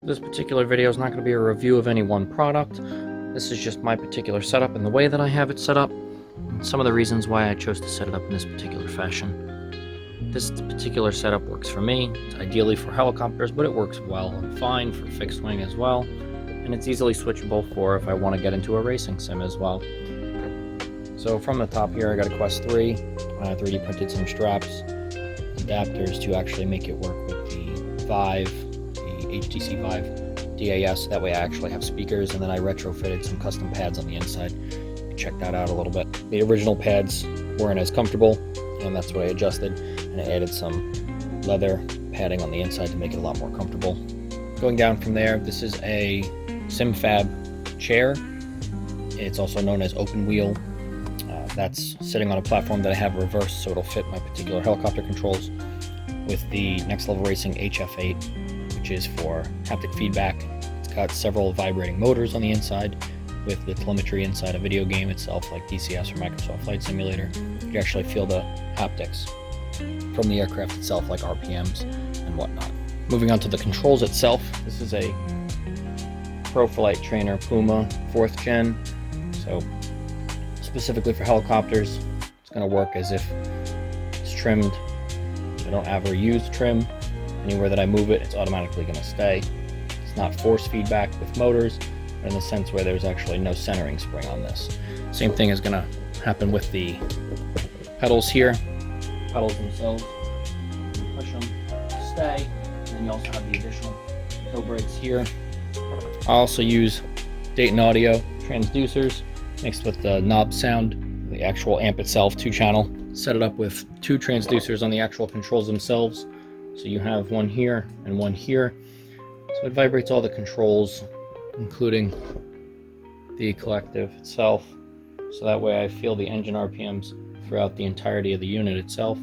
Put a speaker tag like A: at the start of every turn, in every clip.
A: This particular video is not going to be a review of any one product. This is just my particular setup and the way that I have it set up, and some of the reasons why I chose to set it up in this particular fashion. This particular setup works for me. It's ideally for helicopters, but it works well and fine for fixed wing as well, and it's easily switchable for if I want to get into a racing sim as well. So from the top here, I got a Quest 3. I 3D printed some straps, adapters to actually make it work with the VIVE, the HTC VIVE DAS. That way I actually have speakers, and then I retrofitted some custom pads on the inside. Check that out a little bit. The original pads weren't as comfortable, and that's what I adjusted, and I added some leather padding on the inside to make it a lot more comfortable. Going down from there, this is a Simfab chair. It's also known as open wheel. That's sitting on a platform that I have reversed so it'll fit my particular helicopter controls, with the Next Level Racing HF8, which is for haptic feedback. It's got several vibrating motors on the inside with the telemetry inside a video game itself, like DCS or Microsoft Flight Simulator. You can actually feel the haptics from the aircraft itself, like RPMs and whatnot. Moving on to the controls itself, this is a Proflight trainer Puma 4th gen. So specifically for helicopters, it's going to work as if it's trimmed. I don't ever use trim. Anywhere that I move it, it's automatically going to stay. It's not force feedback with motors, but in the sense where there's actually no centering spring on this. Same thing is going to happen with the pedals here. Pedals themselves, you push them to stay, and then you also have the additional toe brakes here. I also use Dayton audio transducers mixed with the NobSound, the actual amp itself, 2-channel. Set it up with 2 transducers on the actual controls themselves. So you have one here and one here. So it vibrates all the controls, including the collective itself. So that way I feel the engine RPMs throughout the entirety of the unit itself,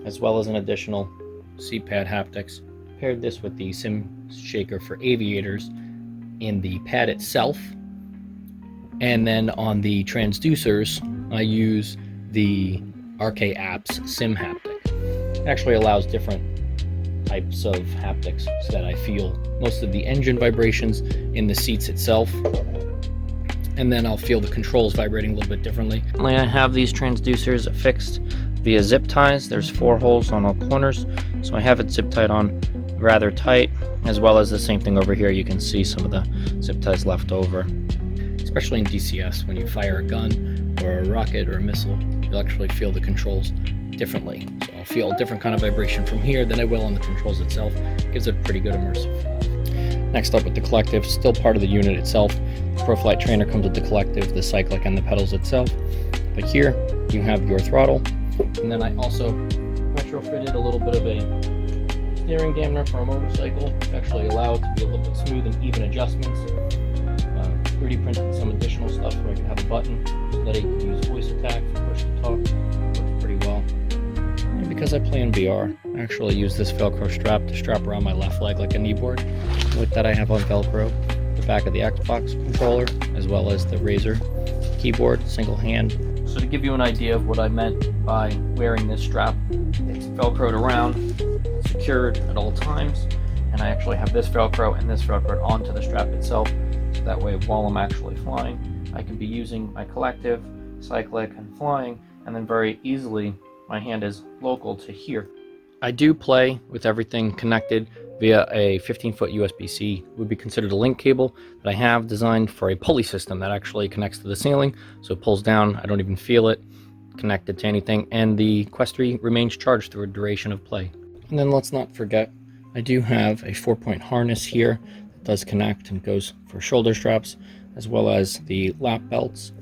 A: as well as an additional seat pad haptics. Paired this with the sim shaker for aviators in the pad itself. And then on the transducers, I use the RK Apps Sim Haptic. It actually allows different types of haptics so that I feel most of the engine vibrations in the seats itself, and then I'll feel the controls vibrating a little bit differently. I have these transducers affixed via zip ties. There's 4 holes on all corners, so I have it zip tied on rather tight, as well as the same thing over here. You can see some of the zip ties left over. Especially in DCS, when you fire a gun or a rocket or a missile, you'll actually feel the controls differently. So I'll feel a different kind of vibration from here than I will on the controls itself. It gives it a pretty good immersive. Next up with the collective, still part of the unit itself. The Proflight trainer comes with the collective, the cyclic, and the pedals itself. But here you have your throttle, and then I also retrofitted a little bit of a steering dampener for a motorcycle to actually allow it to be a little bit smooth and even adjustments. 3D printed some additional stuff where I can have a button so that I can use voice attack for push to talk. Works pretty well. And because I play in VR, I actually use this Velcro strap to strap around my left leg like a kneeboard. With that, I have on Velcro the back of the Xbox controller, as well as the Razer keyboard, single hand. So to give you an idea of what I meant by wearing this strap, it's Velcroed around, secured at all times, and I actually have this Velcro and this Velcroed onto the strap itself. So that way, while I'm actually flying, I can be using my collective, cyclic, and flying, and then very easily my hand is local to here. I do play with everything connected via a 15-foot USB-C. Would be considered a link cable that I have designed for a pulley system that actually connects to the ceiling, so it pulls down. I don't even feel it connected to anything, and the Quest 3 remains charged through a duration of play. And then let's not forget, I do have a 4-point harness here that does connect and goes for shoulder straps, as well as the lap belts.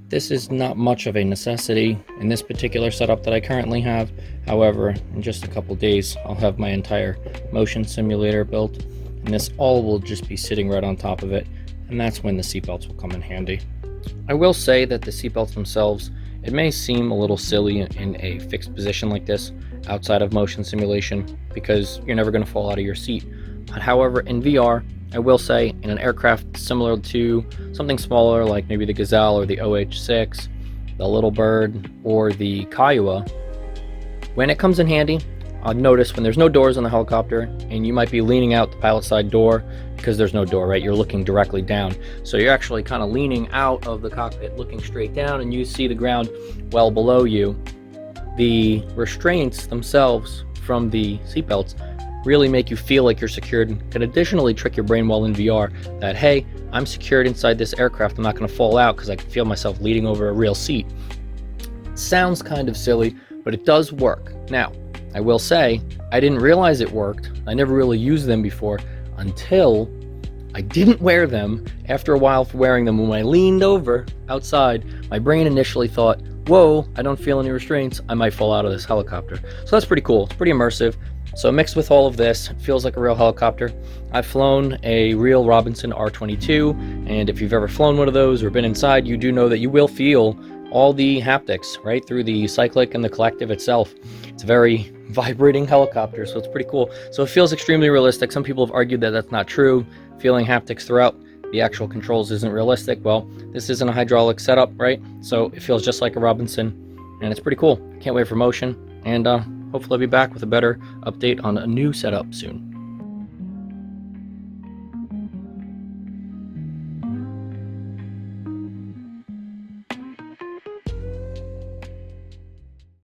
A: This is not much of a necessity in this particular setup that I currently have. However, in just a couple days, I'll have my entire motion simulator built, and this all will just be sitting right on top of it, and that's when the seatbelts will come in handy. I will say that the seatbelts themselves, it may seem a little silly in a fixed position like this outside of motion simulation, because you're never going to fall out of your seat. But however, in VR, I will say, in an aircraft similar to something smaller like maybe the Gazelle or the OH-6, the Little Bird, or the Kiowa, when it comes in handy, I'll notice when there's no doors on the helicopter, and you might be leaning out the pilot side door because there's no door, right? You're looking directly down. So you're actually kind of leaning out of the cockpit, looking straight down, and you see the ground well below you. The restraints themselves from the seatbelts really make you feel like you're secured, and can additionally trick your brain while in VR that, hey, I'm secured inside this aircraft, I'm not going to fall out because I can feel myself leaning over a real seat. Sounds kind of silly, but it does work. Now, I will say, I didn't realize it worked. I never really used them before until I didn't wear them. After a while for wearing them, when I leaned over outside, my brain initially thought, whoa, I don't feel any restraints, I might fall out of this helicopter. So that's pretty cool, it's pretty immersive. So mixed with all of this, it feels like a real helicopter. I've flown a real Robinson R22, and if you've ever flown one of those or been inside, you do know that you will feel all the haptics right through the cyclic and the collective itself. It's a very vibrating helicopter, so it's pretty cool. So it feels extremely realistic. Some people have argued that that's not true. Feeling haptics throughout the actual controls isn't realistic. Well, this isn't a hydraulic setup, right? So it feels just like a Robinson, and it's pretty cool. Can't wait for motion, and hopefully I'll be back with a better update on a new setup soon.